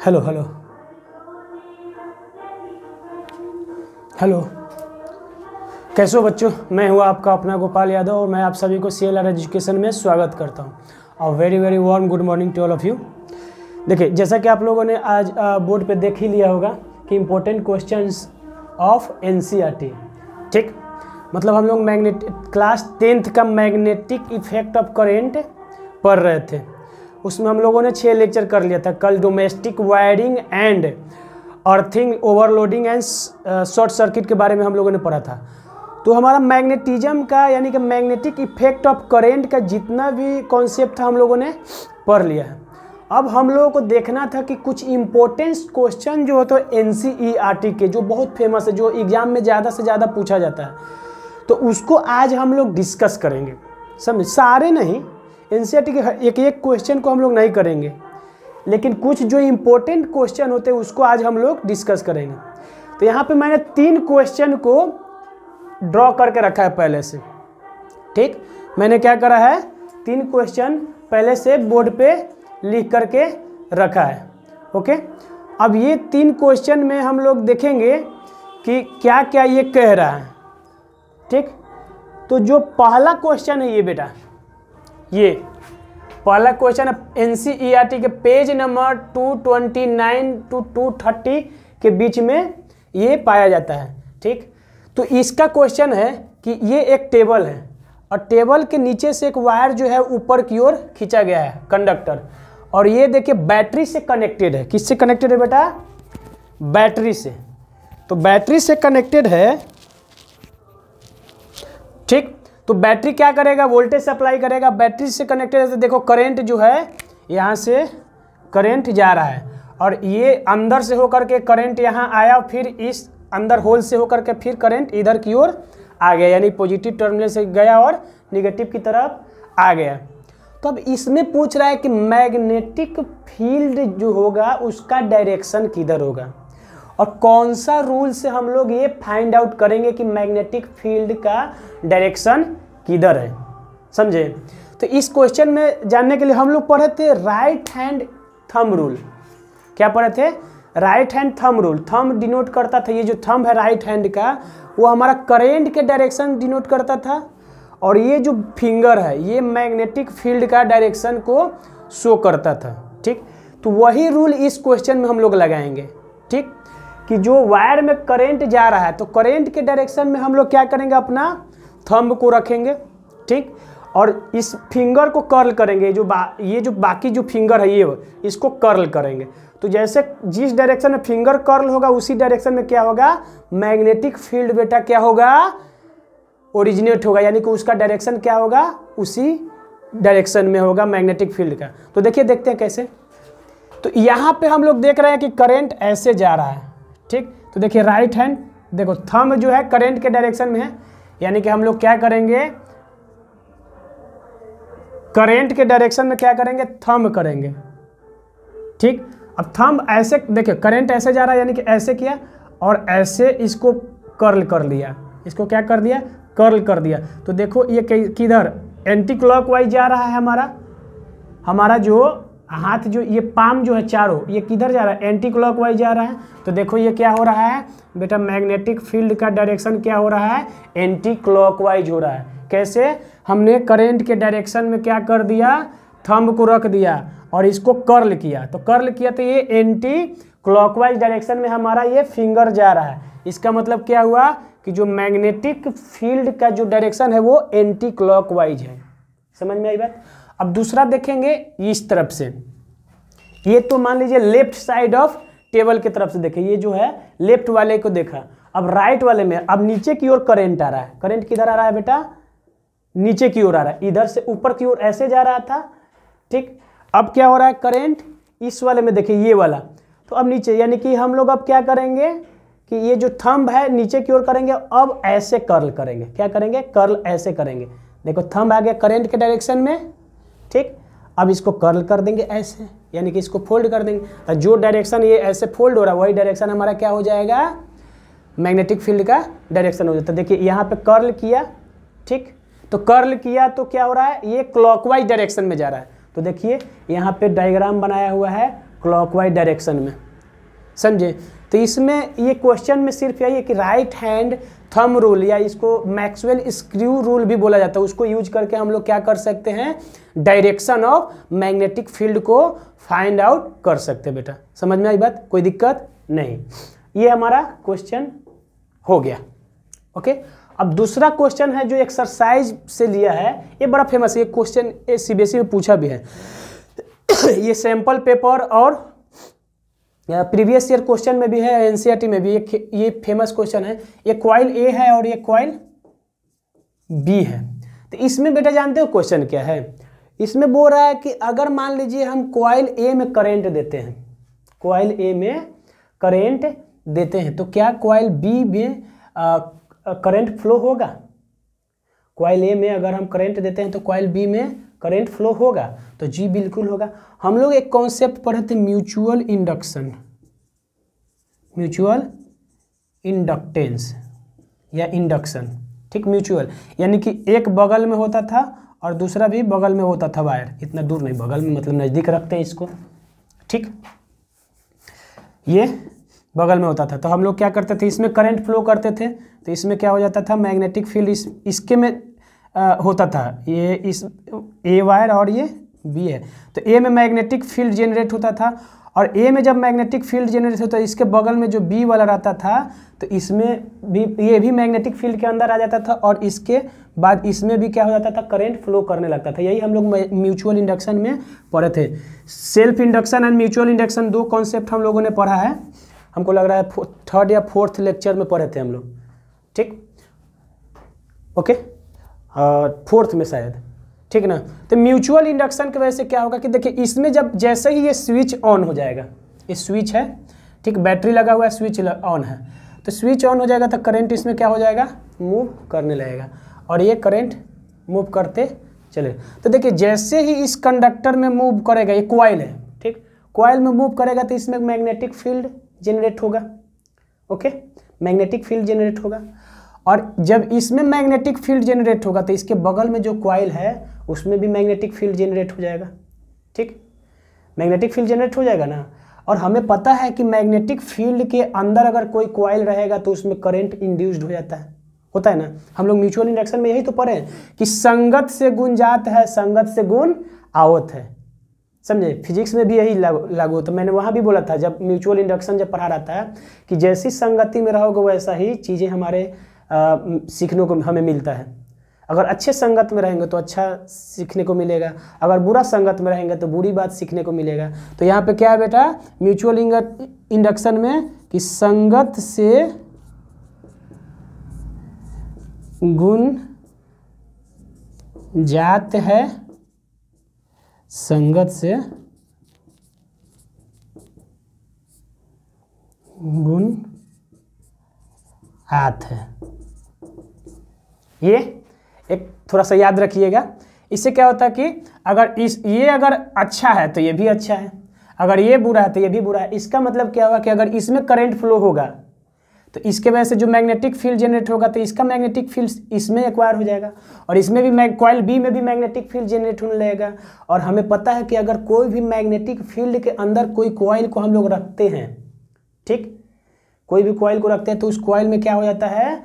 Hello hello hello, कैसे हो बच्चों? मैं हूँ आपका अपना गोपाल यादव और मैं आप सभी को CLR एजुकेशन में स्वागत करता हूँ। और very very warm good morning to all of you. देखिए, जैसा कि आप लोगों ने आज बोर्ड पे देख ही लिया होगा कि इम्पोर्टेंट क्वेश्चंस ऑफ NCERT, ठीक। मतलब हम लोग क्लास 10th का मैग्नेटिक इफेक्ट ऑफ करेंट पढ़ रहे थे। उसमें हम लोगों ने 6 लेक्चर कर लिया था। कल domestic wiring and earthing, overloading and short circuit के बारे में हम लोगों ने पढ़ा था। तो हमारा मैग्नेटिज्म का यानी कि मैग्नेटिक इफेक्ट ऑफ करेंट का जितना भी कॉन्सेप्ट था हम लोगों ने पढ़ लिया है। अब हम लोगों को देखना था कि कुछ इम्पोर्टेंट क्वेश्चन जो होते हैं NCERT के, जो बहुत फेमस है, जो एग्जाम में ज़्यादा से ज़्यादा पूछा जाता है, तो उसको आज हम लोग डिस्कस करेंगे। समझ, सारे नहीं, NCERT के एक एक क्वेश्चन को हम लोग नहीं करेंगे, लेकिन कुछ जो इम्पोर्टेंट क्वेश्चन होते हैं उसको आज हम लोग डिस्कस करेंगे। तो यहाँ पे मैंने 3 क्वेश्चन को ड्रॉ करके रखा है पहले से, ठीक। मैंने क्या करा है, 3 क्वेश्चन पहले से बोर्ड पे लिख करके रखा है, ओके। अब ये 3 क्वेश्चन में हम लोग देखेंगे कि क्या क्या ये कह रहा है, ठीक। तो जो पहला क्वेश्चन है ये बेटा, ये पहला क्वेश्चन NCERT के पेज नंबर 229 to 230 के बीच में ये पाया जाता है, ठीक। तो इसका क्वेश्चन है कि ये एक टेबल है और टेबल के नीचे से एक वायर जो है ऊपर की ओर खींचा गया है, कंडक्टर, और ये देखिए बैटरी से कनेक्टेड है। किससे कनेक्टेड है बेटा? बैटरी से। तो बैटरी से कनेक्टेड है, ठीक। तो बैटरी क्या करेगा? वोल्टेज सप्लाई करेगा। बैटरी से कनेक्टेड है तो देखो करंट जो है यहाँ से करंट जा रहा है और ये अंदर से होकर के करंट यहाँ आया, फिर इस अंदर होल से होकर के फिर करंट इधर की ओर आ गया, यानी पॉजिटिव टर्मिनल से गया और निगेटिव की तरफ आ गया। तो अब इसमें पूछ रहा है कि मैग्नेटिक फील्ड जो होगा उसका डायरेक्शन किधर होगा और कौन सा रूल से हम लोग ये फाइंड आउट करेंगे कि मैग्नेटिक फील्ड का डायरेक्शन किधर है, समझे। तो इस क्वेश्चन में जानने के लिए हम लोग पढ़े थे राइट हैंड थंब रूल। क्या पढ़े थे? Right hand thumb rule. Thumb denote करता था, ये जो थंब है राइट हैंड का, वो हमारा करेंट के डायरेक्शन डिनोट करता था, और ये जो फिंगर है ये मैग्नेटिक फील्ड का डायरेक्शन को शो करता था, ठीक। तो वही रूल इस क्वेश्चन में हम लोग लगाएंगे, ठीक। कि जो वायर में करंट जा रहा है तो करंट के डायरेक्शन में हम लोग क्या करेंगे, अपना थंब को रखेंगे, ठीक। और इस फिंगर को कर्ल करेंगे, ये जो बाकी जो फिंगर है ये इसको कर्ल करेंगे। तो जैसे जिस डायरेक्शन में फिंगर कर्ल होगा उसी डायरेक्शन में क्या होगा, मैग्नेटिक फील्ड बेटा क्या होगा, ओरिजिनेट होगा, यानी कि उसका डायरेक्शन क्या होगा, उसी डायरेक्शन में होगा मैग्नेटिक फील्ड का। तो देखिए, देखते हैं कैसे। तो यहाँ पे हम लोग देख रहे हैं कि करंट ऐसे जा रहा है, ठीक। तो देखिए राइट हैंड, देखो थंब जो है करंट के डायरेक्शन में है, यानी कि हम लोग क्या करेंगे, करंट के डायरेक्शन में क्या करेंगे, थंब करेंगे, ठीक। अब थंब ऐसे, देखिए करंट ऐसे जा रहा है यानी कि ऐसे किया और ऐसे इसको कर्ल कर लिया, इसको क्या कर दिया, कर्ल कर दिया। तो देखो ये किधर एंटी क्लॉकवाइज जा रहा है, हमारा जो हाथ, जो ये पाम जो है चारों, ये किधर जा रहा है, एंटी क्लॉकवाइज जा रहा है। तो देखो ये क्या हो रहा है बेटा, मैग्नेटिक फील्ड का डायरेक्शन क्या हो रहा है, एंटी क्लॉकवाइज हो रहा है। कैसे? हमने करंट के डायरेक्शन में क्या कर दिया, थंब को रख दिया और इसको कर्ल किया। तो कर्ल किया तो ये एंटी क्लॉकवाइज डायरेक्शन में हमारा ये फिंगर जा रहा है। इसका मतलब क्या हुआ कि जो मैग्नेटिक फील्ड का जो डायरेक्शन है वो एंटी क्लॉकवाइज है। समझ में आई बात? अब दूसरा देखेंगे इस तरफ से, ये तो मान लीजिए लेफ्ट साइड ऑफ टेबल की तरफ से देखें, ये जो है लेफ्ट वाले को देखा। अब राइट वाले में अब नीचे की ओर करंट आ रहा है। करंट किधर आ रहा है बेटा, नीचे की ओर आ रहा है, इधर से ऊपर की ओर ऐसे जा रहा था, ठीक। अब क्या हो रहा है, करंट इस वाले में देखिए, ये वाला, तो अब नीचे, यानी कि हम लोग अब क्या करेंगे कि ये जो थंब है नीचे की ओर करेंगे, अब ऐसे कर्ल करेंगे। क्या करेंगे, कर्ल ऐसे करेंगे। देखो थंब आ गया करंट के डायरेक्शन में, ठीक। अब इसको कर्ल कर देंगे ऐसे, यानी कि इसको फोल्ड कर देंगे। जो डायरेक्शन ये ऐसे फोल्ड हो रहा है वही डायरेक्शन हमारा क्या हो जाएगा, मैग्नेटिक फील्ड का डायरेक्शन हो जाता है। देखिए यहाँ पे कर्ल किया, ठीक। तो कर्ल किया तो क्या हो रहा है, ये क्लॉकवाइज डायरेक्शन में जा रहा है। तो देखिए यहाँ पे डायग्राम बनाया हुआ है क्लॉकवाइज डायरेक्शन में, समझे। तो इसमें ये क्वेश्चन में सिर्फ यही है कि राइट हैंड थंब रूल या इसको मैक्सवेल स्क्रू रूल भी बोला जाता है, उसको यूज करके हम लोग क्या कर सकते हैं, डायरेक्शन ऑफ मैग्नेटिक फील्ड को फाइंड आउट कर सकते हैं। बेटा समझ में आई बात, कोई दिक्कत नहीं। ये हमारा क्वेश्चन हो गया। ओके, अब दूसरा क्वेश्चन है जो एक्सरसाइज से लिया है, ये बड़ा फेमस है, ये क्वेश्चन सीबीएसई में पूछा भी है। ये सैंपल पेपर और प्रीवियस ईयर क्वेश्चन में भी है, एनसीईआरटी में भी ये फेमस क्वेश्चन है। ये कॉइल ए है और ये कॉइल बी है। तो इसमें बेटा जानते हो क्वेश्चन क्या है, इसमें बोल रहा है कि अगर मान लीजिए हम कॉइल ए में करंट देते हैं, कॉइल ए में करंट देते हैं, तो क्या कॉइल बी में करंट फ्लो होगा। कॉइल ए में अगर हम करंट देते हैं तो कॉइल बी में करंट फ्लो होगा, तो जी बिल्कुल होगा। हम लोग एक कॉन्सेप्ट पढ़े थे म्यूचुअल इंडक्शन, म्यूचुअल इंडक्टेंस या इंडक्शन, ठीक। म्यूचुअल यानी कि एक बगल में होता था और दूसरा भी बगल में होता था वायर, इतना दूर नहीं, बगल में मतलब नज़दीक रखते हैं इसको, ठीक। ये बगल में होता था, तो हम लोग क्या करते थे, इसमें करंट फ्लो करते थे, तो इसमें क्या हो जाता था, मैग्नेटिक फील्ड इसके में होता था, ये इस ए वायर और ये बी है, तो ए में मैग्नेटिक फील्ड जनरेट होता था, और ए में जब मैग्नेटिक फील्ड जनरेट होता है इसके बगल में जो बी वाला रहता था, तो इसमें भी ये भी मैग्नेटिक फील्ड के अंदर आ जाता था, और इसके बाद इसमें भी क्या हो जाता था, करंट फ्लो करने लगता था। यही हम लोग म्यूचुअल इंडक्शन में पढ़े थे। Self induction and mutual induction दो कॉन्सेप्ट हम लोगों ने पढ़ा है, हमको लग रहा है थर्ड या फोर्थ लेक्चर में पढ़े थे हम लोग, ठीक। ओके, फोर्थ में शायद, ठीक ना। तो म्यूचुअल इंडक्शन की वजह से क्या होगा कि देखिए, इसमें जब जैसे ही ये स्विच ऑन हो जाएगा, ये स्विच है, ठीक, बैटरी लगा हुआ है, स्विच ऑन है, तो स्विच ऑन हो जाएगा तो करंट इसमें क्या हो जाएगा, मूव करने लगेगा, और ये करंट मूव करते चले। तो देखिए जैसे ही इस कंडक्टर में मूव करेगा, ये कॉइल है, ठीक, कॉइल में मूव करेगा तो इसमें मैग्नेटिक फील्ड जनरेट होगा। ओके, मैग्नेटिक फील्ड जनरेट होगा, और जब इसमें मैग्नेटिक फील्ड जनरेट होगा तो इसके बगल में जो कॉइल है उसमें भी मैग्नेटिक फील्ड जनरेट हो जाएगा, ठीक, मैग्नेटिक फील्ड जनरेट हो जाएगा ना। और हमें पता है कि मैग्नेटिक फील्ड के अंदर अगर कोई कॉइल रहेगा तो उसमें करंट इंड्यूस्ड हो जाता है, होता है ना। हम लोग म्यूचुअल इंडक्शन में यही तो पढ़े कि संगत से गुण जात है, संगत से गुण आवत है, समझे। फिजिक्स में भी यही लागू होता है। मैंने वहाँ भी बोला था जब म्यूचुअल इंडक्शन जब पढ़ा रहा था कि जैसी संगति में रहोगे वैसा ही चीज़ें हमारे सीखने को हमें मिलता है। अगर अच्छे संगत में रहेंगे तो अच्छा सीखने को मिलेगा, अगर बुरा संगत में रहेंगे तो बुरी बात सीखने को मिलेगा। तो यहाँ पे क्या है बेटा, म्यूचुअल इंडक्शन में कि संगत से गुण जात है, संगत से गुण आत है। ये एक थोड़ा सा याद रखिएगा। इससे क्या होता है कि अगर ये अगर अच्छा है तो ये भी अच्छा है, अगर ये बुरा है तो ये भी बुरा है। इसका मतलब क्या होगा कि अगर इसमें करंट फ्लो होगा तो इसके वजह से जो मैग्नेटिक फील्ड जनरेट होगा तो इसका मैग्नेटिक फील्ड इसमें एक्वायर हो जाएगा, और इसमें भी कॉइल बी में भी मैग्नेटिक फील्ड जनरेट होने लगेगा। और हमें पता है कि अगर कोई भी मैग्नेटिक फील्ड के अंदर कोई कॉइल को हम लोग रखते हैं, ठीक, कोई भी कॉइल को रखते हैं तो उस कॉइल में क्या हो जाता है,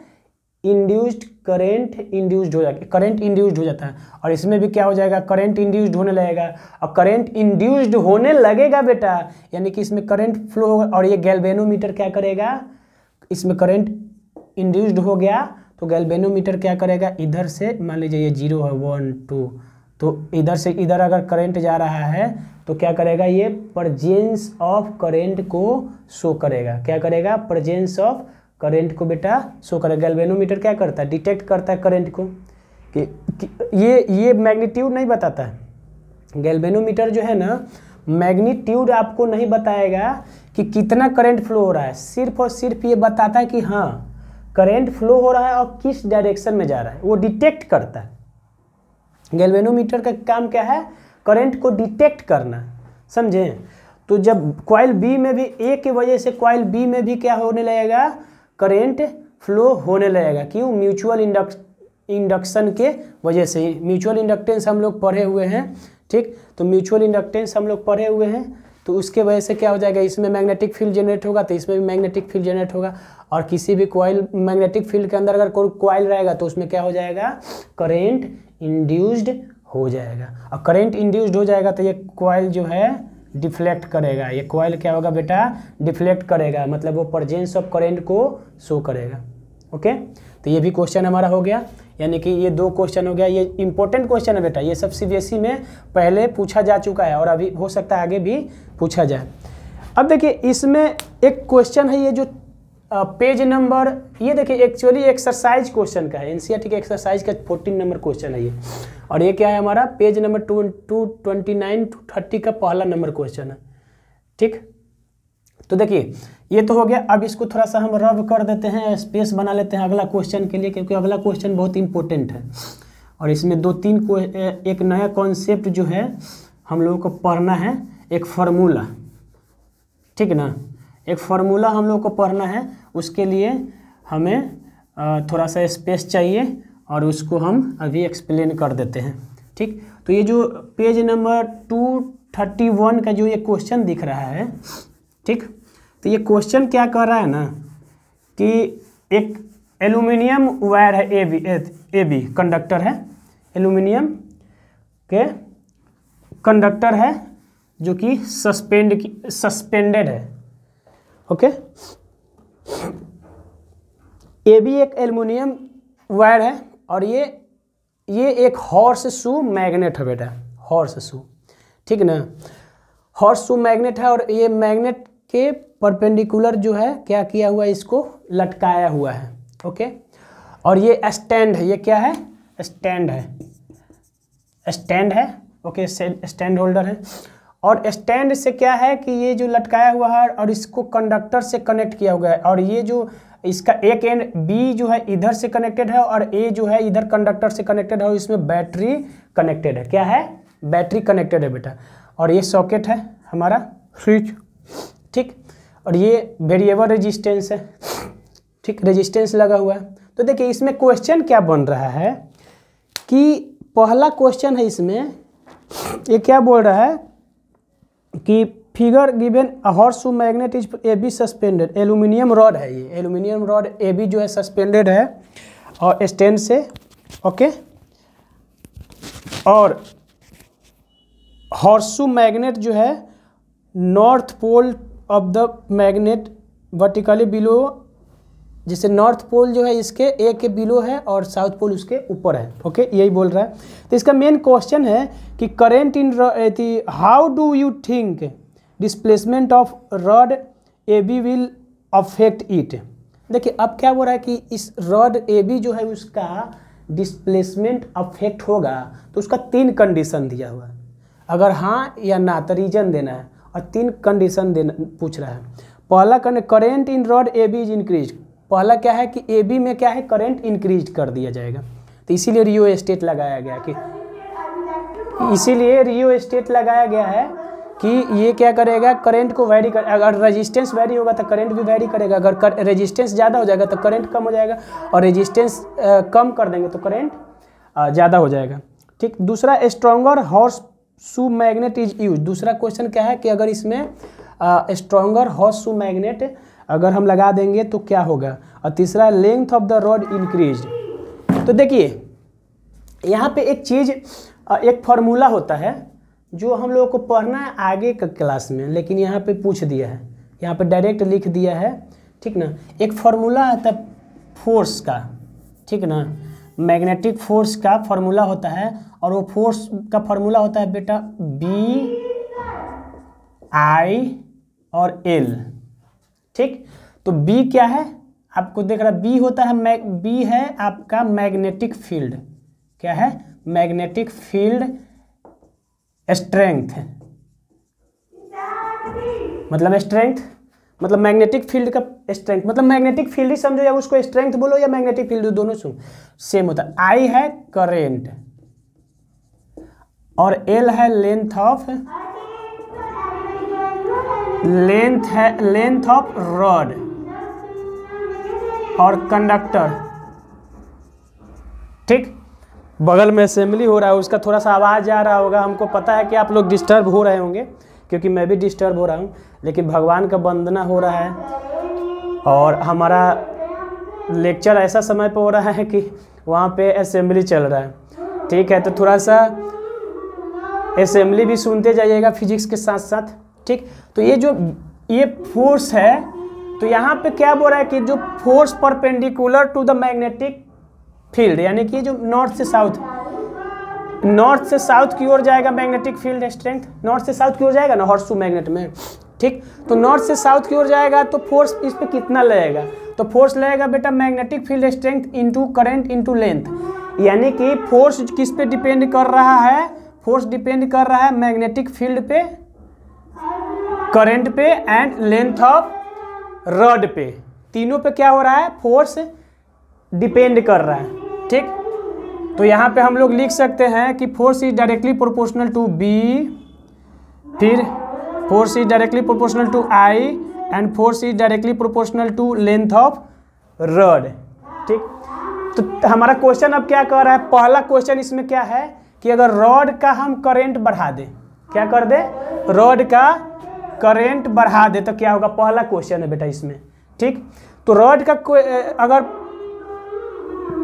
इंड्यूस्ड करंट इंड्यूस्ड हो जाएगा, करंट इंड्यूस्ड हो जाता है। और इसमें भी क्या हो जाएगा, करंट इंड्यूस्ड होने लगेगा, और करंट इंड्यूस्ड होने लगेगा बेटा यानी कि इसमें करंट फ्लो होगा। और ये गैल्वेनोमीटर क्या करेगा, इसमें करंट इंड्यूस्ड हो गया तो गैल्वेनोमीटर क्या करेगा, इधर से मान लीजिए ये 0 है 1 2, तो इधर से इधर अगर करंट जा रहा है तो क्या करेगा, ये प्रेजेंस ऑफ करंट को शो करेगा। क्या करेगा, प्रेजेंस ऑफ करंट को बेटा शो करेगा। गैल्वेनोमीटर क्या करता है, डिटेक्ट करता है करंट को कि ये मैग्नीट्यूड नहीं बताता है। गैल्वेनोमीटर जो है ना, मैग्नीट्यूड आपको नहीं बताएगा कि कितना करंट फ्लो हो रहा है, सिर्फ और सिर्फ ये बताता है कि हाँ करंट फ्लो हो रहा है और किस डायरेक्शन में जा रहा है, वो डिटेक्ट करता है। गैल्वेनोमीटर का काम क्या है, करंट को डिटेक्ट करना, समझे। तो जब कॉइल बी में भी ए की वजह से कॉइल बी में भी क्या होने लगेगा, करंट फ्लो होने लगेगा। क्यों, म्यूचुअल इंडक्शन के वजह से। म्यूचुअल इंडक्टेंस हम लोग पढ़े हुए हैं, ठीक, तो म्यूचुअल इंडक्टेंस हम लोग पढ़े हुए हैं, तो उसके वजह से क्या हो जाएगा, इसमें मैग्नेटिक फील्ड जनरेट होगा तो इसमें भी मैग्नेटिक फील्ड जनरेट होगा। और किसी भी कॉइल मैग्नेटिक फील्ड के अंदर अगर कोई कॉइल रहेगा तो उसमें क्या हो जाएगा, करेंट इंड्यूस्ड हो जाएगा। और करंट इंड्यूस्ड हो जाएगा तो ये कॉइल जो है डिफ्लेक्ट करेगा, ये कॉइल क्या होगा बेटा, डिफ्लेक्ट करेगा, मतलब वो प्रेजेंस ऑफ करंट को शो करेगा। ओके, तो ये भी क्वेश्चन हमारा हो गया, यानी कि ये 2 क्वेश्चन हो गया। ये इंपॉर्टेंट क्वेश्चन है बेटा, ये सब सीबीएसई में पहले पूछा जा चुका है और अभी हो सकता है आगे भी पूछा जाए। अब देखिए इसमें एक क्वेश्चन है, ये जो पेज नंबर, ये देखिए एक्चुअली एक्सरसाइज क्वेश्चन का है, एनसीईआरटी के एक्सरसाइज का 14 नंबर क्वेश्चन है ये। और ये क्या है हमारा, पेज नंबर 229 to 30 का पहला नंबर क्वेश्चन है। ठीक, तो देखिए ये तो हो गया। अब इसको थोड़ा सा हम रब कर देते हैं, स्पेस बना लेते हैं अगला क्वेश्चन के लिए, क्योंकि अगला क्वेश्चन बहुत इंपॉर्टेंट है और इसमें 2-3 को एक नया कॉन्सेप्ट जो है हम लोगों को पढ़ना है, एक फार्मूला, ठीक ना, एक फार्मूला हम लोगों को पढ़ना है। उसके लिए हमें थोड़ा सा स्पेस चाहिए और उसको हम अभी एक्सप्लेन कर देते हैं। ठीक, तो ये जो पेज नंबर 231 का जो ये क्वेश्चन दिख रहा है, ठीक, तो ये क्वेश्चन क्या कर रहा है ना कि एक एल्यूमिनियम वायर है, ए बी कंडक्टर है, एल्यूमिनियम के कंडक्टर है जो कि सस्पेंडेड है। ओके, ए बी एक एल्यूमिनियम वायर है और ये एक हॉर्स शू मैग्नेट है बेटा, हॉर्स शू, ठीक ना, हॉर्स शू मैग्नेट है। और ये मैग्नेट के परपेंडिकुलर जो है क्या किया हुआ है, इसको लटकाया हुआ है। ओके, और ये स्टैंड है, ये क्या है, स्टैंड है, स्टैंड है। ओके, स्टैंड होल्डर है। और स्टैंड से क्या है कि ये जो लटकाया हुआ है और इसको कंडक्टर से कनेक्ट किया हुआ है, और ये जो इसका एक एंड बी जो है इधर से कनेक्टेड है और ए जो है इधर कंडक्टर से कनेक्टेड है और इसमें बैटरी कनेक्टेड है। क्या है, बैटरी कनेक्टेड है बेटा। और ये सॉकेट है हमारा, स्विच, ठीक, और ये वेरिएबल रेजिस्टेंस है, ठीक, रेजिस्टेंस लगा हुआ है। तो देखिए इसमें क्वेश्चन क्या बन रहा है कि पहला क्वेश्चन है इसमें, ये क्या बोल रहा है कि figure given a horse shoe magnet is A be suspended, aluminium rod है, ये एल्यूमिनियम रॉड ए बी जो है सस्पेंडेड है और स्टैंड से। ओके, और हॉर्स शू मैग्नेट जो है north pole of the magnet vertically below, जैसे नॉर्थ पोल जो है इसके ए के बिलो है और साउथ पोल उसके ऊपर है। ओके, यही बोल रहा है। तो इसका मेन क्वेश्चन है कि current in how do you think displacement of rod A B will affect it. देखिए अब क्या बोल रहा है कि इस रॉड ए बी जो है उसका डिस्प्लेसमेंट अफेक्ट होगा, तो उसका 3 कंडीशन दिया हुआ है, अगर हाँ या ना तो रीजन देना है और 3 कंडीशन देना पूछ रहा है। पहला current in rod A B is increase, पहला क्या है कि ए बी में क्या है, करंट इंक्रीज कर दिया जाएगा, तो इसीलिए रियो स्टेट लगाया गया कि इसीलिए रियो स्टेट लगाया गया है कि ये क्या करेगा, करंट को वैरी कर, अगर रेजिस्टेंस वैरी होगा तो करंट भी वैरी करेगा, अगर रेजिस्टेंस ज़्यादा हो जाएगा तो करंट कम हो जाएगा और रेजिस्टेंस कम कर देंगे तो करंट ज़्यादा हो जाएगा। ठीक, दूसरा stronger horse shoe magnet is use, दूसरा क्वेश्चन क्या है कि अगर इसमें स्ट्रॉन्गर हॉर्स शू मैग्नेट अगर हम लगा देंगे तो क्या होगा। और तीसरा length of the rod increase. तो देखिए यहाँ पे एक चीज़, एक फार्मूला होता है जो हम लोगों को पढ़ना है आगे का क्लास में, लेकिन यहाँ पे पूछ दिया है, यहाँ पे डायरेक्ट लिख दिया है, ठीक ना। एक फार्मूला आता है फोर्स का, ठीक ना, मैग्नेटिक फोर्स का फार्मूला होता है और वो फोर्स का फार्मूला होता है बेटा बी आई और एल। ठीक, तो बी क्या है आपको देख रहा, बी होता है बी है आपका मैग्नेटिक फील्ड, क्या है, मैग्नेटिक फील्ड स्ट्रेंथ, मतलब स्ट्रेंथ मतलब मैग्नेटिक फील्ड का स्ट्रेंथ, मतलब मैग्नेटिक फील्ड ही समझो या उसको स्ट्रेंथ बोलो या मैग्नेटिक फील्ड, दोनों सेम होता है। आई है करेंट और एल है लेंथ ऑफ रॉड और कंडक्टर। ठीक, बगल में असेंबली हो रहा है, उसका थोड़ा सा आवाज़ आ रहा होगा, हमको पता है कि आप लोग डिस्टर्ब हो रहे होंगे क्योंकि मैं भी डिस्टर्ब हो रहा हूँ, लेकिन भगवान का वंदना हो रहा है और हमारा लेक्चर ऐसा समय पे हो रहा है कि वहाँ पे असेंबली चल रहा है, ठीक है। तो थोड़ा सा असेंबली भी सुनते जाइएगा फिजिक्स के साथ साथ, ठीक। तो ये फोर्स है, तो यहाँ पे क्या बोल रहा है कि जो force perpendicular to the magnetic field, यानी कि जो नॉर्थ से साउथ की ओर जाएगा मैग्नेटिक फील्ड स्ट्रेंथ, नॉर्थ से साउथ की ओर जाएगा ना हॉर्सशू मैग्नेट में, ठीक। तो नॉर्थ से साउथ की ओर जाएगा तो फोर्स इस पे कितना लगेगा, तो फोर्स लगेगा बेटा magnetic field strength into current into length, यानी कि फोर्स किस पे डिपेंड कर रहा है, फोर्स डिपेंड कर रहा है मैग्नेटिक फील्ड पे, करंट पे एंड लेंथ ऑफ रॉड पे, तीनों पे क्या हो रहा है, फोर्स डिपेंड कर रहा है, ठीक। तो यहाँ पे हम लोग लिख सकते हैं कि force is directly proportional to B, फिर force is directly proportional to I and force is directly proportional to length of rod, ठीक। तो हमारा क्वेश्चन अब क्या कर रहा है, पहला क्वेश्चन इसमें क्या है कि अगर रॉड का हम करंट बढ़ा दें, क्या कर दे, रॉड का करंट बढ़ा दे तो क्या होगा, पहला क्वेश्चन है बेटा इसमें, ठीक। तो रॉड का अगर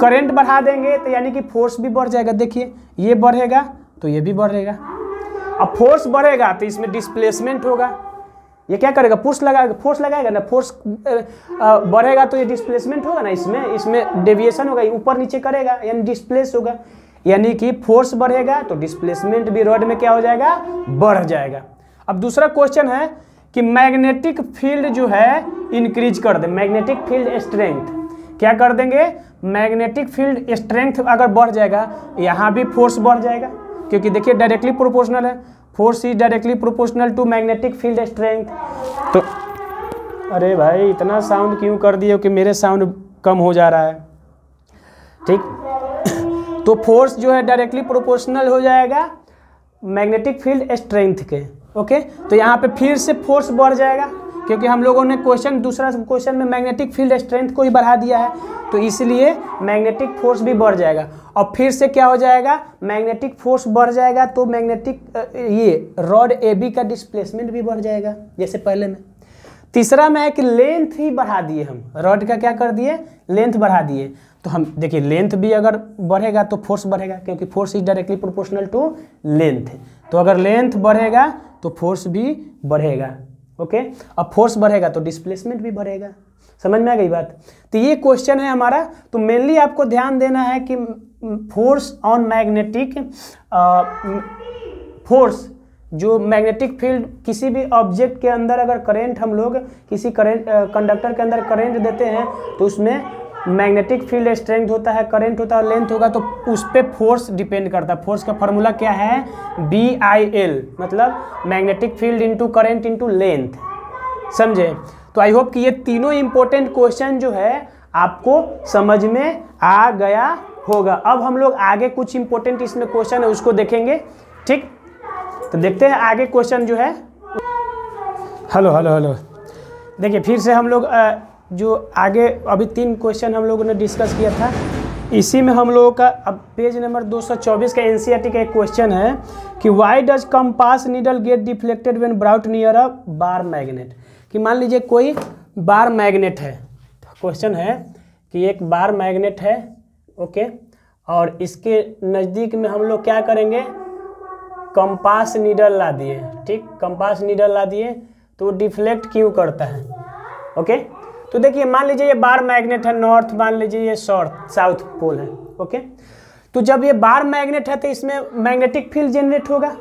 करंट बढ़ा देंगे तो यानी कि फोर्स भी बढ़ जाएगा, देखिए ये बढ़ेगा तो ये भी बढ़ेगा, अब फोर्स बढ़ेगा तो इसमें डिस्प्लेसमेंट होगा, ये क्या करेगा, फोर्स लगाएगा ना, फोर्स बढ़ेगा तो ये डिस्प्लेसमेंट होगा ना, इसमें डेविएशन होगा, ऊपर नीचे करेगा यानी डिस्प्लेस होगा, यानी कि फोर्स बढ़ेगा तो डिस्प्लेसमेंट भी रॉड में क्या हो जाएगा, बढ़ जाएगा। अब दूसरा क्वेश्चन है कि मैग्नेटिक फील्ड जो है इंक्रीज कर दे, मैग्नेटिक फील्ड स्ट्रेंथ क्या कर देंगे, मैग्नेटिक फील्ड स्ट्रेंथ अगर बढ़ जाएगा यहाँ भी फोर्स बढ़ जाएगा, क्योंकि देखिए डायरेक्टली प्रोपोर्शनल है, force is directly proportional to magnetic field strength. तो अरे भाई इतना साउंड क्यों कर दिए कि मेरे साउंड कम हो जा रहा है, ठीक। तो फोर्स जो है डायरेक्टली प्रोपोर्शनल हो जाएगा मैग्नेटिक फील्ड स्ट्रेंथ के, ओके। तो यहाँ पे फिर से फोर्स बढ़ जाएगा, क्योंकि हम लोगों ने दूसरा क्वेश्चन में मैग्नेटिक फील्ड स्ट्रेंथ को ही बढ़ा दिया है, तो इसलिए मैग्नेटिक फोर्स भी बढ़ जाएगा। और फिर से क्या हो जाएगा, मैग्नेटिक फोर्स बढ़ जाएगा तो मैग्नेटिक ये रॉड AB का डिस्प्लेसमेंट भी बढ़ जाएगा जैसे पहले में। तीसरा में है कि लेंथ ही बढ़ा दिए, हम रॉड का क्या कर दिए, लेंथ बढ़ा दिए, तो हम देखिए लेंथ भी अगर बढ़ेगा तो फोर्स बढ़ेगा, क्योंकि force is directly proportional to length, तो अगर लेंथ बढ़ेगा तो फोर्स भी बढ़ेगा, ओके। अब फोर्स बढ़ेगा तो डिस्प्लेसमेंट भी बढ़ेगा, समझ में आ गई बात। तो ये क्वेश्चन है हमारा। तो मेनली आपको ध्यान देना है कि फोर्स ऑन मैग्नेटिक फोर्स, जो मैग्नेटिक फील्ड किसी भी ऑब्जेक्ट के अंदर अगर करंट हम लोग किसी कंडक्टर के अंदर करंट देते हैं तो उसमें मैग्नेटिक फील्ड स्ट्रेंथ होता है, करंट होता है, लेंथ होगा, तो उस पर फोर्स डिपेंड करता है। फोर्स का फार्मूला क्या है, BIL, मतलब magnetic field into current into length, समझे। तो आई होप कि ये तीनों इंपॉर्टेंट क्वेश्चन जो है आपको समझ में आ गया होगा। अब हम लोग आगे कुछ इंपॉर्टेंट इसमें क्वेश्चन है उसको देखेंगे, ठीक। तो देखते हैं आगे क्वेश्चन जो है। हेलो देखिए फिर से हम लोग जो आगे अभी 3 क्वेश्चन हम लोगों ने डिस्कस किया था, इसी में हम लोगों का अब पेज नंबर 224 का NCERT का एक क्वेश्चन है कि why does compass needle get deflected when brought near a bar magnet. कि मान लीजिए कोई बार मैग्नेट है, क्वेश्चन है कि एक बार मैग्नेट है, ओके, और इसके नज़दीक में हम लोग क्या करेंगे, कंपास नीडल ला दिए, ठीक, कंपास नीडल ला दिए तो डिफ्लेक्ट क्यों करता है, ओके। तो देखिए मान लीजिए ये बार मैग्नेट है नॉर्थ, मान लीजिए ये साउथ पोल है, ओके। तो जब ये बार मैग्नेट है तो इसमें मैग्नेटिक फील्ड जनरेट होगा,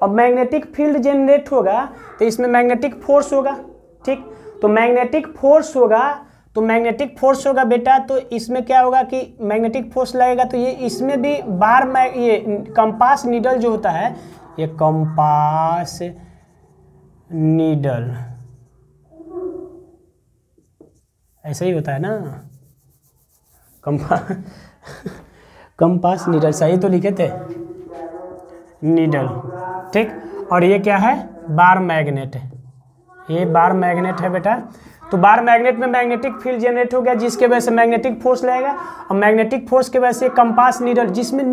और मैग्नेटिक फील्ड जनरेट होगा तो इसमें मैग्नेटिक फोर्स होगा, ठीक। तो मैग्नेटिक फोर्स होगा बेटा, तो इसमें क्या होगा कि मैग्नेटिक फोर्स लगेगा, तो ये इसमें भी ये कंपास नीडल जो होता है, ये कंपास नीडल ऐसे ही होता है ना, कंपास नीडल, सही तो लिखे थे, नीडल, ठीक। और ये क्या है, बार मैग्नेट है, ये बार मैग्नेट है बेटा। तो बार मैग्नेट में मैग्नेटिक फील्ड जनरेट हो गया, जिसके वजह से मैग्नेटिक फोर्स लगेगा, और मैग्नेटिक फोर्स के वजह से कंपास नीडल, जिसमें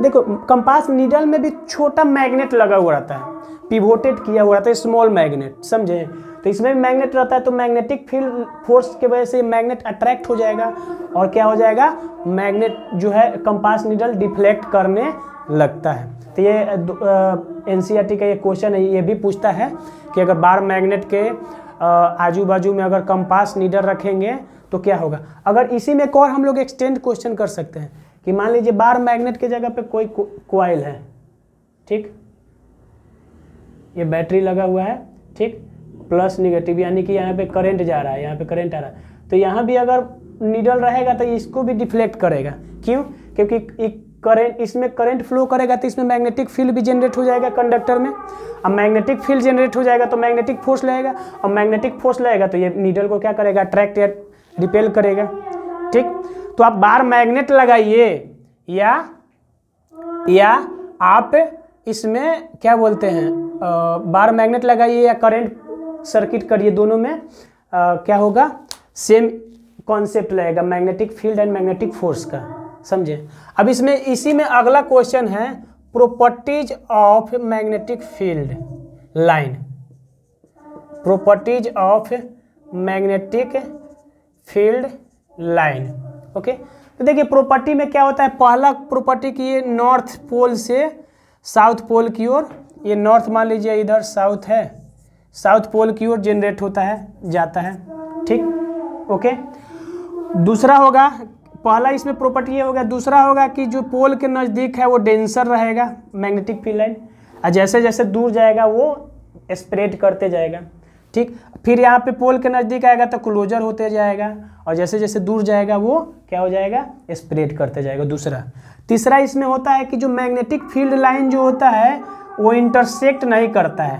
देखो कंपास नीडल में भी छोटा मैग्नेट लगा हुआ रहता है, पिवोटेड किया हुआ रहता है, स्मॉल मैग्नेट, समझे। तो इसमें भी मैग्नेट रहता है, तो मैग्नेटिक फील्ड फोर्स की वजह से मैग्नेट अट्रैक्ट हो जाएगा और क्या हो जाएगा, मैग्नेट जो है कंपास नीडल डिफ्लेक्ट करने लगता है। तो ये एनसीईआरटी का ये क्वेश्चन है, ये भी पूछता है कि अगर बार मैग्नेट के आजू बाजू में अगर कंपास नीडल रखेंगे तो क्या होगा। अगर इसी में एक और हम लोग एक्सटेंड क्वेश्चन कर सकते हैं कि मान लीजिए बार मैग्नेट की जगह पे कोई कॉइल है, ठीक, ये बैटरी लगा हुआ है, ठीक, प्लस निगेटिव, यानी कि यहाँ पे करंट जा रहा है, यहाँ पे करंट आ रहा है, तो यहाँ भी अगर नीडल रहेगा तो इसको भी डिफ्लेक्ट करेगा। क्यों? क्योंकि करंट, इसमें करंट फ्लो करेगा तो इसमें मैग्नेटिक फील्ड भी जनरेट हो जाएगा कंडक्टर में। अब मैग्नेटिक फील्ड जनरेट हो जाएगा तो मैग्नेटिक फोर्स लगेगा, और मैग्नेटिक फोर्स लगेगा तो ये नीडल को क्या करेगा, अट्रैक्ट या रिपेल करेगा, ठीक। तो आप बार मैग्नेट लगाइए या आप इसमें क्या बोलते हैं, बार मैग्नेट लगाइए या करंट सर्किट करिए, दोनों में क्या होगा, सेम कॉन्सेप्ट लगेगा, magnetic field and magnetic force का, समझे। अब इसमें इसी में अगला क्वेश्चन है properties of magnetic field line, properties of magnetic field line. Okay, तो देखिए प्रॉपर्टी में क्या होता है, पहला प्रॉपर्टी की ये नॉर्थ पोल से साउथ पोल की ओर, ये नॉर्थ मान लीजिए इधर साउथ है, साउथ पोल की ओर जनरेट होता है, जाता है, ठीक। ओके, दूसरा होगा, पहला इसमें प्रॉपर्टी ये होगा, दूसरा होगा कि जो पोल के नज़दीक है वो डेंसर रहेगा मैग्नेटिक फील्ड लाइन, और जैसे जैसे दूर जाएगा वो स्प्रेड करते जाएगा, ठीक। फिर यहाँ पे पोल के नज़दीक आएगा तो क्लोजर होते जाएगा, और जैसे जैसे दूर जाएगा वो क्या हो जाएगा, स्प्रेड करते जाएगा, दूसरा। तीसरा इसमें होता है कि जो मैग्नेटिक फील्ड लाइन जो होता है वो इंटरसेक्ट नहीं करता है,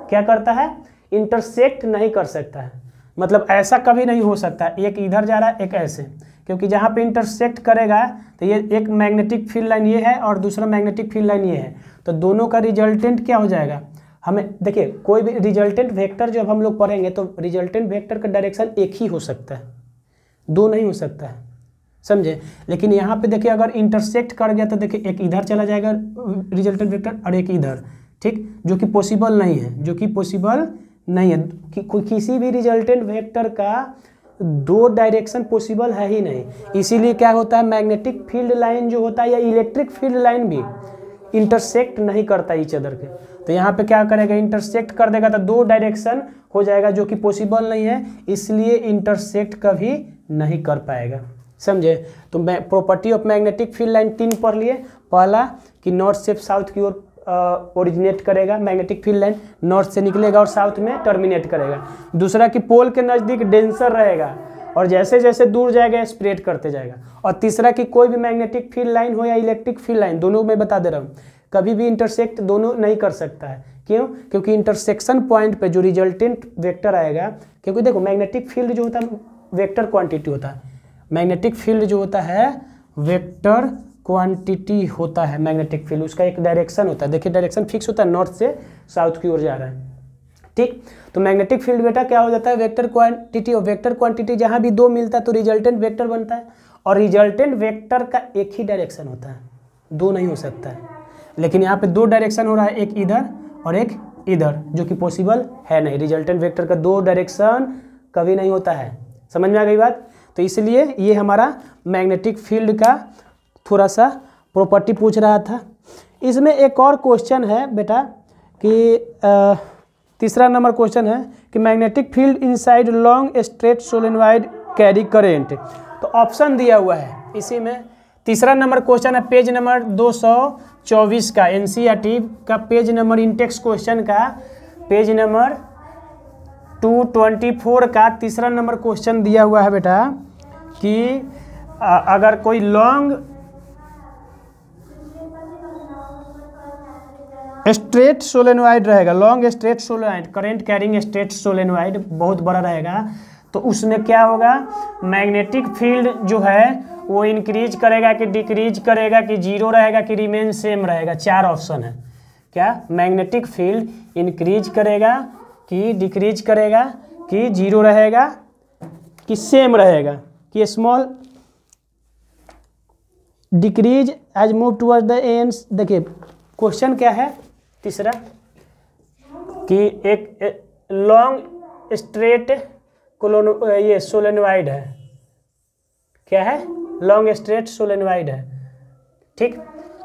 क्या करता है, इंटरसेक्ट नहीं कर सकता है, मतलब ऐसा कभी नहीं हो सकता एक इधर जा रहा है एक ऐसे, क्योंकि जहाँ पे इंटरसेक्ट करेगा तो ये एक मैग्नेटिक फील्ड लाइन ये है और दूसरा मैग्नेटिक फील्ड लाइन ये है, तो दोनों का रिजल्टेंट क्या हो जाएगा। हमें देखिए कोई भी रिजल्टेंट वेक्टर जब हम लोग पढ़ेंगे तो रिजल्टेंट वेक्टर का डायरेक्शन एक ही हो सकता है, दो नहीं हो सकता है, समझे। लेकिन यहाँ पे देखिए अगर इंटरसेक्ट कर गया तो देखिए एक इधर चला जाएगा रिजल्टेंट वेक्टर और एक इधर, ठीक, जो कि पॉसिबल नहीं है, जो कि पॉसिबल नहीं है कि किसी भी रिजल्टेंट वेक्टर का दो डायरेक्शन पॉसिबल है ही नहीं। इसीलिए क्या होता है, मैग्नेटिक फील्ड लाइन जो होता है या इलेक्ट्रिक फील्ड लाइन भी इंटरसेक्ट नहीं करता ईच अदर के, तो यहाँ पे क्या करेगा, इंटरसेक्ट कर देगा तो दो डायरेक्शन हो जाएगा जो कि पॉसिबल नहीं है, इसलिए इंटरसेक्ट कभी नहीं कर पाएगा, समझे। तो property of magnetic field line 3 पढ़ लिए। पहला कि नॉर्थ से साउथ की ओर ओरिजिनेट करेगा मैग्नेटिक फील्ड लाइन, नॉर्थ से निकलेगा और साउथ में टर्मिनेट करेगा। दूसरा कि पोल के नज़दीक डेंसर रहेगा और जैसे जैसे दूर जाएगा स्प्रेड करते जाएगा। और तीसरा कि कोई भी मैग्नेटिक फील्ड लाइन हो या इलेक्ट्रिक फील्ड लाइन, दोनों मैं बता दे रहा हूँ, कभी भी इंटरसेक्ट दोनों नहीं कर सकता है। क्यों? क्योंकि इंटरसेक्शन पॉइंट पे जो रिजल्टेंट वेक्टर आएगा, क्योंकि देखो मैग्नेटिक फील्ड जो होता है वेक्टर क्वांटिटी होता है, मैग्नेटिक फील्ड जो होता है वेक्टर क्वांटिटी होता है, मैग्नेटिक फील्ड उसका एक डायरेक्शन होता है। देखिए डायरेक्शन फिक्स होता है, नॉर्थ से साउथ की ओर जा रहा है, ठीक। तो मैग्नेटिक फील्ड बेटा क्या हो जाता है, वेक्टर क्वांटिटी। और वेक्टर क्वांटिटी जहाँ भी दो मिलता है तो रिजल्टेंट वेक्टर बनता है, और रिजल्टेंट वेक्टर का एक ही डायरेक्शन होता है, दो नहीं हो सकता है। लेकिन यहाँ पे दो डायरेक्शन हो रहा है, एक इधर और एक इधर, जो कि पॉसिबल है नहीं। रिजल्टेंट वेक्टर का दो डायरेक्शन कभी नहीं होता है, समझ में आ गई बात। तो इसलिए ये हमारा मैग्नेटिक फील्ड का थोड़ा सा प्रॉपर्टी पूछ रहा था। इसमें एक और क्वेश्चन है बेटा कि तीसरा नंबर क्वेश्चन है कि magnetic field inside long straight solenoid carry current. तो ऑप्शन दिया हुआ है इसी में। तीसरा नंबर क्वेश्चन है पेज नंबर 224 का, एनसीईआरटी का पेज नंबर इंटेक्स क्वेश्चन का पेज नंबर 224 का तीसरा नंबर क्वेश्चन दिया हुआ है बेटा कि अगर कोई लॉन्ग स्ट्रेट सोलेनॉइड रहेगा, long straight solenoid, current carrying straight solenoid बहुत बड़ा रहेगा, तो उसमें क्या होगा, मैग्नेटिक फील्ड जो है वो इंक्रीज करेगा कि डिक्रीज करेगा कि जीरो रहेगा कि रिमेन सेम रहेगा। 4 ऑप्शन है। क्या? मैग्नेटिक फील्ड इंक्रीज करेगा कि डिक्रीज करेगा कि जीरो रहेगा कि सेम रहेगा कि small decrease as move toward the ends. देखिए क्वेश्चन क्या है तीसरा, कि एक लॉन्ग स्ट्रेट ये सोलेनोइड है। क्या है? लॉन्ग स्ट्रेट सोलेनोइड है। ठीक,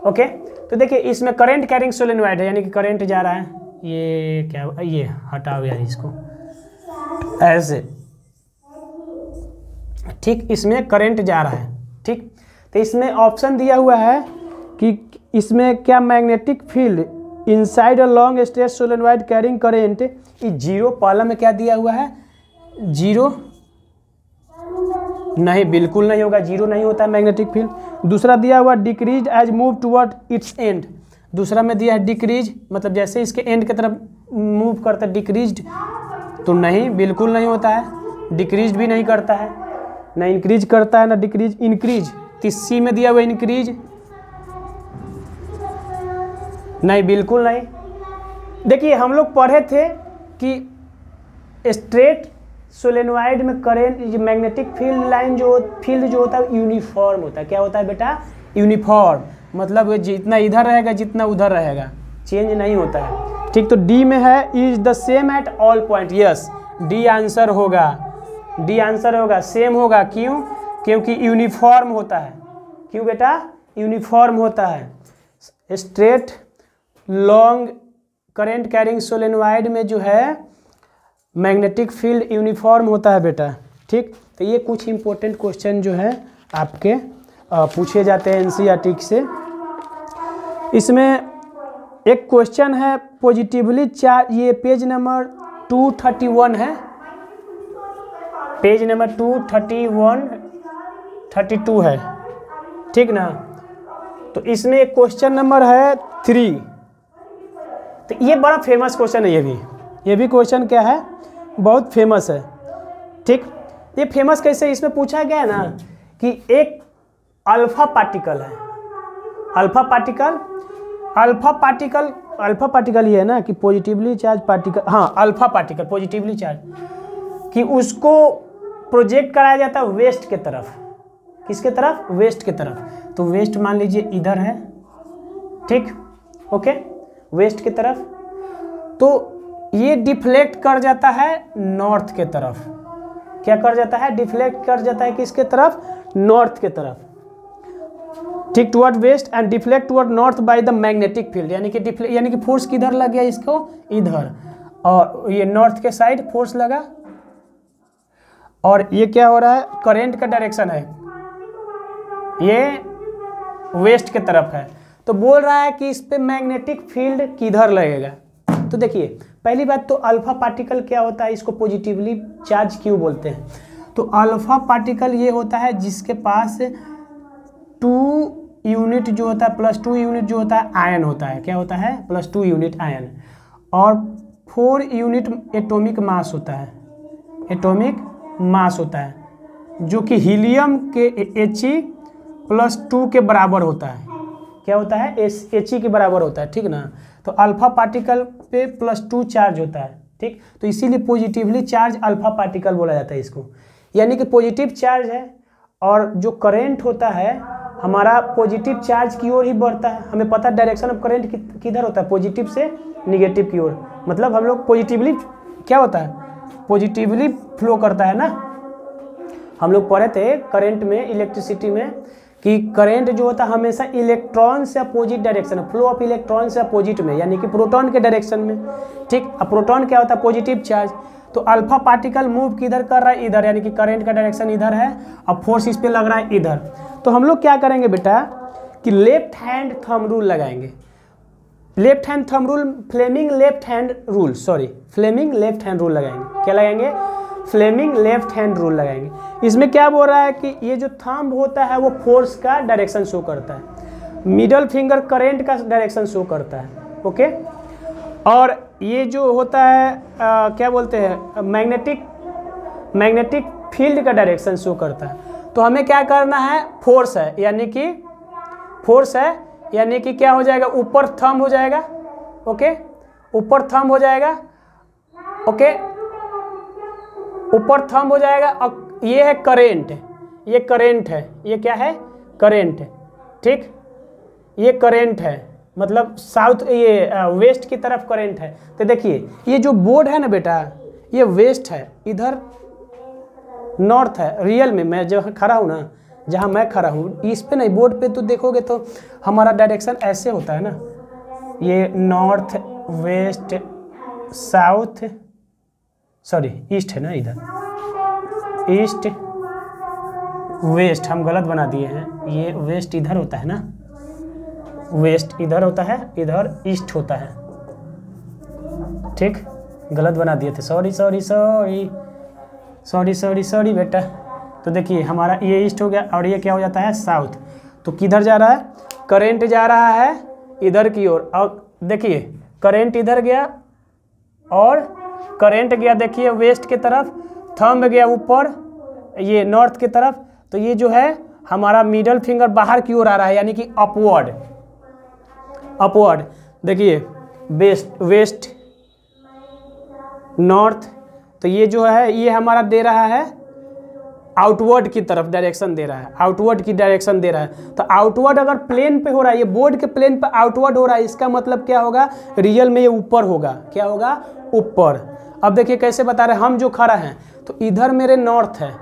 ओके। तो देखिए इसमें करंट कैरिंग सोलेनोइड है, यानी कि करंट जा रहा है। ये क्या, ये हटाओ यार इसको, ऐसे। ठीक, इसमें करंट जा रहा है। ठीक, तो इसमें ऑप्शन दिया हुआ है कि इसमें क्या magnetic field inside a long straight solenoid carrying current is zero. पहला में क्या दिया हुआ है? जीरो। नहीं, बिल्कुल नहीं होगा, जीरो नहीं होता है मैग्नेटिक फील्ड। दूसरा दिया हुआ decrease as move toward its end. दूसरा में दिया है डिक्रीज, मतलब जैसे इसके एंड की तरफ मूव करता है डिक्रीज्ड, तो नहीं, बिल्कुल नहीं होता है। डिक्रीज भी नहीं करता है, ना इंक्रीज करता है ना डिक्रीज, इंक्रीज। सी में दिया हुआ इंक्रीज, नहीं, बिल्कुल नहीं। देखिए हम लोग पढ़े थे कि स्ट्रेट सोलेनोइड में करंट मैग्नेटिक फील्ड लाइन जो होता है यूनिफॉर्म होता है। क्या होता है बेटा? यूनिफॉर्म, मतलब जितना इधर रहेगा जितना उधर रहेगा, चेंज नहीं होता है। ठीक, तो डी में है is the same at all point. Yes, D answer होगा, डी आंसर होगा, सेम होगा। क्यों? क्योंकि यूनिफॉर्म होता है। क्यों बेटा? यूनिफॉर्म होता है। Straight long current carrying solenoid में जो है मैग्नेटिक फील्ड यूनिफॉर्म होता है बेटा। ठीक, तो ये कुछ इंपॉर्टेंट क्वेश्चन जो है आपके पूछे जाते हैं एनसीईआरटी से। इसमें एक क्वेश्चन है पॉजिटिवली चार्ज, ये पेज नंबर 231 है, पेज नंबर 231 32 है। ठीक ना? तो इसमें एक क्वेश्चन नंबर है 3। तो ये बड़ा फेमस क्वेश्चन है, ये भी क्वेश्चन क्या है? बहुत फेमस है। ठीक, ये फेमस कैसे? इसमें पूछा गया है ना कि एक अल्फा पार्टिकल है, अल्फा पार्टिकल ये है ना कि पॉजिटिवली चार्ज पार्टिकल, हाँ अल्फा पार्टिकल पॉजिटिवली चार्ज, कि उसको प्रोजेक्ट कराया जाता है वेस्ट के तरफ। किसके तरफ? वेस्ट के तरफ। तो वेस्ट मान लीजिए इधर है। ठीक, ओके, वेस्ट की तरफ। तो ये डिफ्लेक्ट कर जाता है नॉर्थ के तरफ। क्या कर जाता है? डिफ्लेक्ट कर जाता है किसके तरफ? नॉर्थ के तरफ। ठीक, toward west end deflect toward north by the magnetic field, यानी कि फोर्स किधर लग गया इसको? इधर, और ये नॉर्थ के साइड फोर्स लगा। और ये क्या हो रहा है? करंट का डायरेक्शन है, ये वेस्ट के तरफ है। तो बोल रहा है कि इस पे मैग्नेटिक फील्ड किधर लगेगा। तो देखिए पहली बात तो अल्फा पार्टिकल क्या होता है, इसको पॉजिटिवली चार्ज क्यों बोलते हैं? तो अल्फा पार्टिकल ये होता है जिसके पास 2 यूनिट जो होता है, +2 यूनिट जो होता है आयन होता है। क्या होता है? +2 यूनिट आयन, और 4 यूनिट एटॉमिक मास होता है, एटॉमिक मास होता है, जो कि हीलियम के He+2 के बराबर होता है। क्या होता है? He के बराबर होता है। ठीक ना? तो अल्फा पार्टिकल पे +2 चार्ज होता है। ठीक, तो इसीलिए पॉजिटिवली चार्ज अल्फा पार्टिकल बोला जाता है इसको, यानी कि पॉजिटिव चार्ज है, और जो करंट होता है हमारा पॉजिटिव चार्ज की ओर ही बढ़ता है। हमें पता है डायरेक्शन ऑफ करंट किधर होता है? पॉजिटिव से निगेटिव की ओर। मतलब हम लोग पॉजिटिवली क्या होता है? पॉजिटिवली फ्लो करता है ना। हम लोग पढ़े थे करंट में, इलेक्ट्रिसिटी में, कि करंट जो होता है हमेशा इलेक्ट्रॉन से अपोजिट डायरेक्शन है, फ्लो ऑफ इलेक्ट्रॉन से अपोजिट में, यानी कि प्रोटॉन के डायरेक्शन में। ठीक, अब प्रोटॉन क्या होता है? Positive charge. तो अल्फा पार्टिकल मूव किधर कर रहा है? इधर, यानी कि करंट का डायरेक्शन इधर है, अब फोर्स इस पे लग रहा है इधर। तो हम लोग क्या करेंगे बेटा कि लेफ्ट हैंड थंब रूल लगाएंगे। Left hand thumb rule, Fleming left hand rule, Fleming left hand rule लगाएंगे। क्या लगाएंगे? फ्लेमिंग लेफ्ट हैंड रूल लगाएंगे। इसमें क्या बोल रहा है कि ये जो थंब होता है वो फोर्स का डायरेक्शन शो करता है, मिडल फिंगर करंट का डायरेक्शन शो करता है। ओके, और ये जो होता है क्या बोलते हैं, मैग्नेटिक फील्ड का डायरेक्शन शो करता है। तो हमें क्या करना है? फोर्स है, यानी कि क्या हो जाएगा? ऊपर थंब हो जाएगा। ओके, ऊपर थंब हो जाएगा। ओके, ऊपर थंब हो जाएगा। और ये है करेंट, ये क्या है? करेंट। ठीक, ये करेंट है, मतलब साउथ ये वेस्ट की तरफ करंट है। तो देखिए ये जो बोर्ड है ना बेटा, ये वेस्ट है, इधर नॉर्थ है। रियल में मैं जो खड़ा हूँ ना, जहाँ मैं खड़ा हूँ इस पे नहीं, बोर्ड पे तो देखोगे तो हमारा डायरेक्शन ऐसे होता है ना, ये north west south, sorry east है ना, इधर ईस्ट वेस्ट हम गलत बना दिए हैं। ये वेस्ट इधर होता है ना, वेस्ट इधर होता है, इधर ईस्ट होता है। ठीक, गलत बना दिए थे, sorry sorry sorry sorry sorry sorry बेटा। तो देखिए हमारा ये ईस्ट हो गया और ये क्या हो जाता है साउथ। तो किधर जा रहा है, करंट जा रहा है इधर की ओर। और देखिए करंट इधर गया और करंट गया देखिए वेस्ट की तरफ, थंब गया ऊपर ये नॉर्थ की तरफ। तो ये जो है हमारा मिडल फिंगर बाहर की ओर आ रहा है, यानी कि अपवर्ड, अपवर्ड। देखिए वेस्ट वेस्ट नॉर्थ, तो ये जो है ये हमारा दे रहा है आउटवर्ड की तरफ डायरेक्शन दे रहा है, आउटवर्ड की डायरेक्शन दे रहा है। तो आउटवर्ड अगर प्लेन पे हो रहा है, ये बोर्ड के प्लेन पे आउटवर्ड हो रहा है, इसका मतलब क्या होगा, रियल में ये ऊपर होगा। क्या होगा, ऊपर। अब देखिए कैसे बता रहे हैं, हम जो खड़ा हैं तो इधर मेरे नॉर्थ है,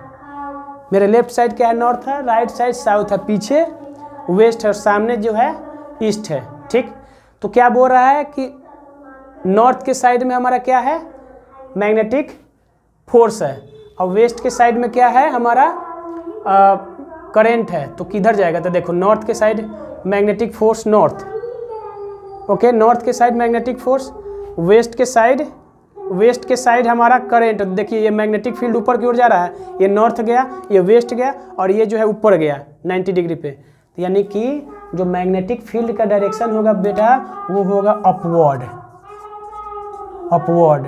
मेरे लेफ्ट साइड क्या है नॉर्थ है, राइट साइड साउथ है, पीछे वेस्ट है और सामने जो है ईस्ट है। ठीक, तो क्या बोल रहा है कि नॉर्थ के साइड में हमारा क्या है, मैग्नेटिक फोर्स है, और वेस्ट के साइड में क्या है हमारा करंट है। तो किधर जाएगा, तो देखो नॉर्थ के side magnetic force north, okay, north के साइड मैग्नेटिक फोर्स, वेस्ट के साइड हमारा करंट। देखिए ये मैग्नेटिक फील्ड ऊपर की ओर जा रहा है, ये नॉर्थ गया, ये वेस्ट गया और ये जो है ऊपर गया 90 डिग्री पे। तो यानी कि जो मैग्नेटिक फील्ड का डायरेक्शन होगा बेटा वो होगा अपवर्ड, अपवर्ड,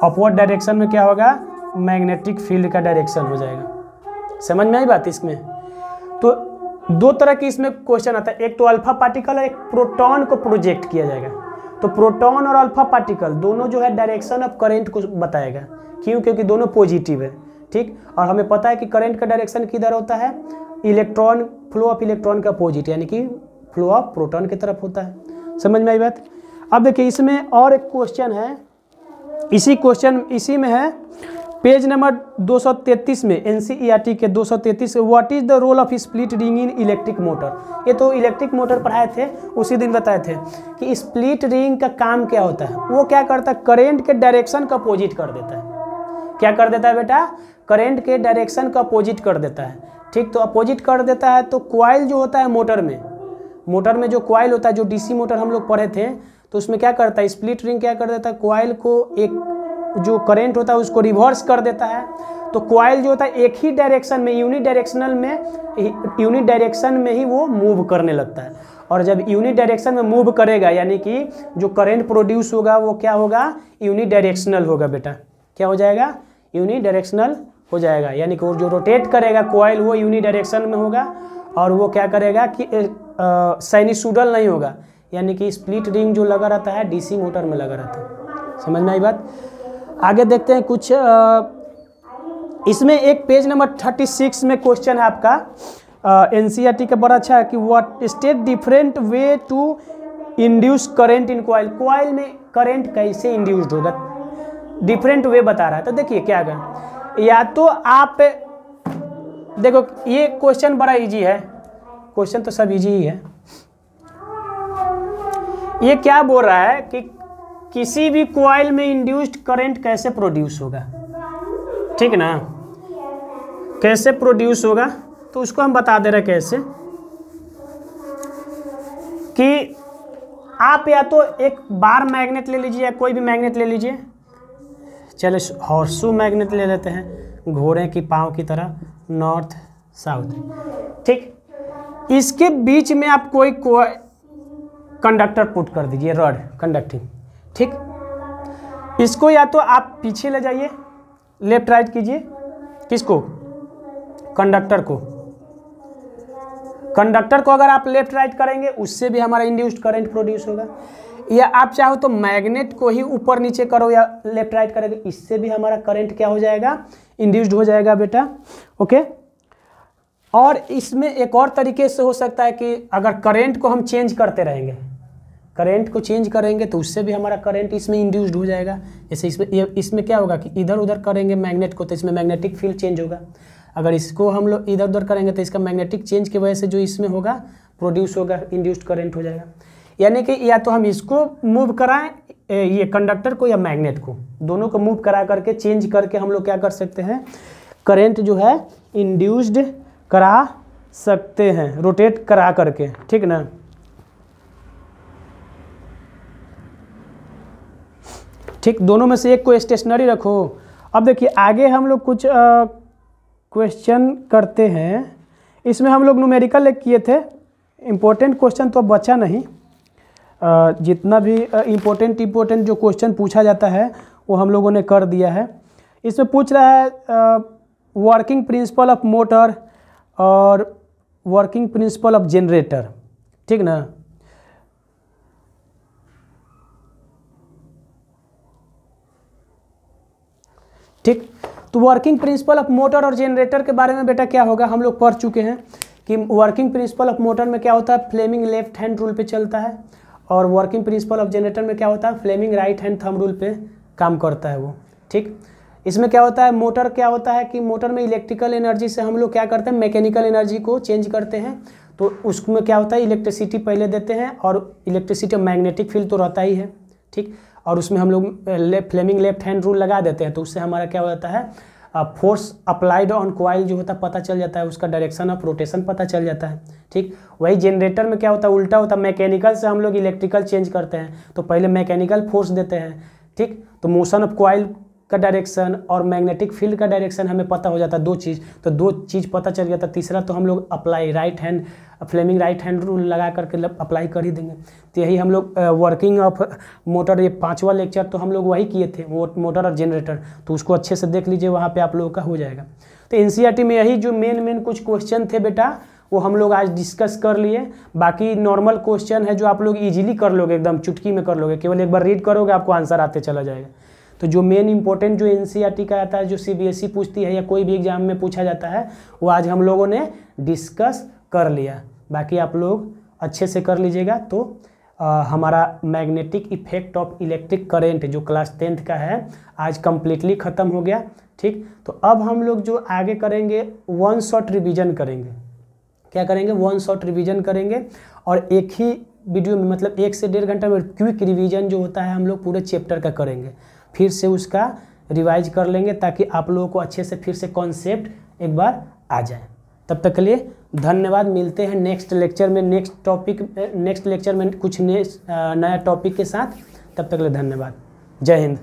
अपवर्ड डायरेक्शन में क्या होगा, मैग्नेटिक फील्ड का डायरेक्शन हो जाएगा। समझ में आई बात इसमें। तो दो तरह की इसमें क्वेश्चन आता है, एक तो अल्फा पार्टिकल और एक प्रोटॉन को प्रोजेक्ट किया जाएगा। तो प्रोटॉन और अल्फा पार्टिकल दोनों जो है डायरेक्शन ऑफ करंट को बताएगा। क्यों, क्योंकि दोनों पॉजिटिव है। ठीक, और हमें पता है कि करंट का डायरेक्शन किधर होता है, इलेक्ट्रॉन, फ्लो ऑफ इलेक्ट्रॉन का अपोजिट, यानी कि फ्लो ऑफ प्रोटॉन की तरफ होता है। समझ में आई बात। अब देखिए इसमें और एक क्वेश्चन है, इसी में है पेज नंबर 233 में, एनसीईआरटी के 233, what is the role of split ring in electric motor. ये तो इलेक्ट्रिक मोटर पढ़ाए थे, उसी दिन बताए थे कि स्प्लिट रिंग का काम क्या होता है। वो क्या करता है, करंट के डायरेक्शन का अपोजिट कर देता है। क्या कर देता है बेटा, करंट के डायरेक्शन का अपोजिट कर देता है। ठीक, तो अपोजिट कर देता है तो कॉइल जो होता है मोटर में जो कॉइल होता है, जो डीसी मोटर हम लोग पढ़े थे, तो उसमें क्या करता है स्प्लिट रिंग, क्या कर देता है कॉइल को, एक जो करंट होता है उसको रिवर्स कर देता है। तो कॉइल जो होता है एक ही डायरेक्शन में, यूनि डायरेक्शन में ही वो मूव करने लगता है। और जब यूनि डायरेक्शन में मूव करेगा यानी कि जो करंट प्रोड्यूस होगा वो क्या होगा, यूनि डायरेक्शनल होगा बेटा। क्या हो जाएगा, यूनि डायरेक्शनल हो जाएगा, यानी कि वो जो रोटेट करेगा कॉइल वो यूनि डायरेक्शन में होगा। और वो क्या करेगा कि साइनसॉइडल नहीं होगा, यानी कि स्प्लिट रिंग जो लगा रहता है डीसी मोटर में लगा रहता है। समझ में आई बात। आगे देखते हैं कुछ, इसमें एक पेज नंबर 36 में क्वेश्चन है आपका, एनसीईआरटी का बड़ा अच्छा है कि what state different way to induce current in coil. Coil में करंट कैसे इंड्यूस्ड होगा, डिफरेंट वे बता रहा है। तो देखिए क्या कर, या तो आप देखो ये क्वेश्चन बड़ा इजी है, क्वेश्चन तो सब इजी ही है। ये क्या बोल रहा है कि किसी भी कॉइल में इंड्यूस्ड करंट कैसे प्रोड्यूस होगा, ठीक ना, कैसे प्रोड्यूस होगा, तो उसको हम बता दे रहे हैं कैसे, कि आप या तो एक बार मैग्नेट ले लीजिए या कोई भी मैग्नेट ले लीजिए, चले हॉर्सू मैग्नेट ले लेते हैं घोड़े की पाँव की तरह, नॉर्थ साउथ। ठीक, इसके बीच में आप कोई कंडक्टर पुट कर दीजिए, रॉड कंडक्टिंग। ठीक, इसको या तो आप पीछे ले जाइए, लेफ्ट राइट कीजिए, किसको, कंडक्टर को। कंडक्टर को अगर आप लेफ्ट राइट करेंगे उससे भी हमारा इंड्यूस्ड करंट प्रोड्यूस होगा, या आप चाहो तो मैग्नेट को ही ऊपर नीचे करो या लेफ्ट राइट करोगे, इससे भी हमारा करंट क्या हो जाएगा, इंड्यूस्ड हो जाएगा बेटा। ओके, और इसमें एक और तरीके से हो सकता है कि अगर करंट को हम चेंज करते रहेंगे, करंट को चेंज करेंगे तो उससे भी हमारा करंट इसमें इंड्यूस्ड हो जाएगा। जैसे इसमें क्या होगा कि इधर उधर करेंगे मैग्नेट को तो इसमें मैग्नेटिक फील्ड चेंज होगा। अगर इसको हम लोग इधर उधर करेंगे तो इसका मैग्नेटिक चेंज की वजह से जो इसमें होगा प्रोड्यूस होगा, इंड्यूस्ड करंट हो जाएगा। यानी कि या तो हम इसको मूव कराएं, ये कंडक्टर को या मैग्नेट को, दोनों को मूव करा करके चेंज करके हम लोग क्या कर सकते हैं, करंट जो है इंड्यूस्ड करा सकते हैं, रोटेट करा करके, ठीक ना। ठीक, दोनों में से एक को स्टेशनरी रखो। अब देखिए आगे हम लोग कुछ क्वेश्चन करते हैं। इसमें हम लोग न्यूमेरिकल एक किए थे, इम्पोर्टेंट क्वेश्चन तो बचा नहीं। जितना भी इम्पोर्टेंट जो क्वेश्चन पूछा जाता है वो हम लोगों ने कर दिया है। इसमें पूछ रहा है वर्किंग प्रिंसिपल ऑफ मोटर और वर्किंग प्रिंसिपल ऑफ जनरेटर, ठीक ना। ठीक, तो वर्किंग प्रिंसिपल ऑफ मोटर और जनरेटर के बारे में बेटा क्या होगा, हम लोग पढ़ चुके हैं कि वर्किंग प्रिंसिपल ऑफ मोटर में क्या होता है, फ्लेमिंग लेफ्ट हैंड रूल पे चलता है, और वर्किंग प्रिंसिपल ऑफ जनरेटर में क्या होता है, Fleming right hand thumb rule पे काम करता है वो। ठीक, इसमें क्या होता है, मोटर क्या होता है कि मोटर में इलेक्ट्रिकल एनर्जी से हम लोग क्या करते हैं, मैकेनिकल एनर्जी को चेंज करते हैं। तो उसमें क्या होता है, इलेक्ट्रिसिटी पहले देते हैं, और इलेक्ट्रिसिटी मैग्नेटिक फील्ड तो रहता ही है। ठीक, और उसमें हम लोग फ्लेमिंग लेफ्ट हैंड रूल लगा देते हैं, तो उससे हमारा क्या हो जाता है, फोर्स अप्लाइड ऑन कॉइल जो होता है पता चल जाता है, उसका डायरेक्शन ऑफ रोटेशन पता चल जाता है। ठीक, वही जनरेटर में क्या होता है, उल्टा होता है, मैकेनिकल से हम लोग इलेक्ट्रिकल चेंज करते हैं, तो पहले मैकेनिकल फोर्स देते हैं। ठीक, तो मोशन ऑफ कॉइल का डायरेक्शन और मैग्नेटिक फील्ड का डायरेक्शन हमें पता हो जाता है, दो चीज़, तो दो चीज़ पता चल गया था। तीसरा तो हम लोग apply right hand Fleming right hand rule लगा करके अप्लाई कर ही देंगे। तो यही हम लोग वर्किंग ऑफ मोटर, ये 5वां लेक्चर तो हम लोग वही किए थे, मोटर और जनरेटर, तो उसको अच्छे से देख लीजिए, वहाँ पे आप लोगों का हो जाएगा। तो एनसीईआरटी में यही जो मेन कुछ क्वेश्चन थे बेटा, वो हम लोग आज डिस्कस कर लिए। बाकी नॉर्मल क्वेश्चन है जो आप लोग इजीली कर लोगे, एकदम चुटकी में कर लोगे, केवल एक बार रीड करोगे आपको आंसर आते चला जाएगा। तो जो मेन इंपॉर्टेंट जो एनसीईआरटी का आता है, जो सीबीएसई पूछती है या कोई भी एग्जाम में पूछा जाता है, वो आज हम लोगों ने डिस्कस कर लिया। बाकी आप लोग अच्छे से कर लीजिएगा। तो हमारा magnetic effect of electric current जो क्लास 10th का है आज कंप्लीटली ख़त्म हो गया। ठीक, तो अब हम लोग जो आगे करेंगे वन शॉट रिवीजन करेंगे। क्या करेंगे, वन शॉट रिवीजन करेंगे, और एक ही वीडियो में मतलब 1 से 1.5 घंटा में क्विक रिवीजन जो होता है हम लोग पूरे चैप्टर का करेंगे, फिर से उसका रिवाइज कर लेंगे ताकि आप लोगों को अच्छे से फिर से कॉन्सेप्ट एक बार आ जाए। तब तक के लिए धन्यवाद। मिलते हैं नेक्स्ट लेक्चर में, नेक्स्ट लेक्चर में कुछ नया टॉपिक के साथ। तब तक के लिए धन्यवाद। जय हिंद।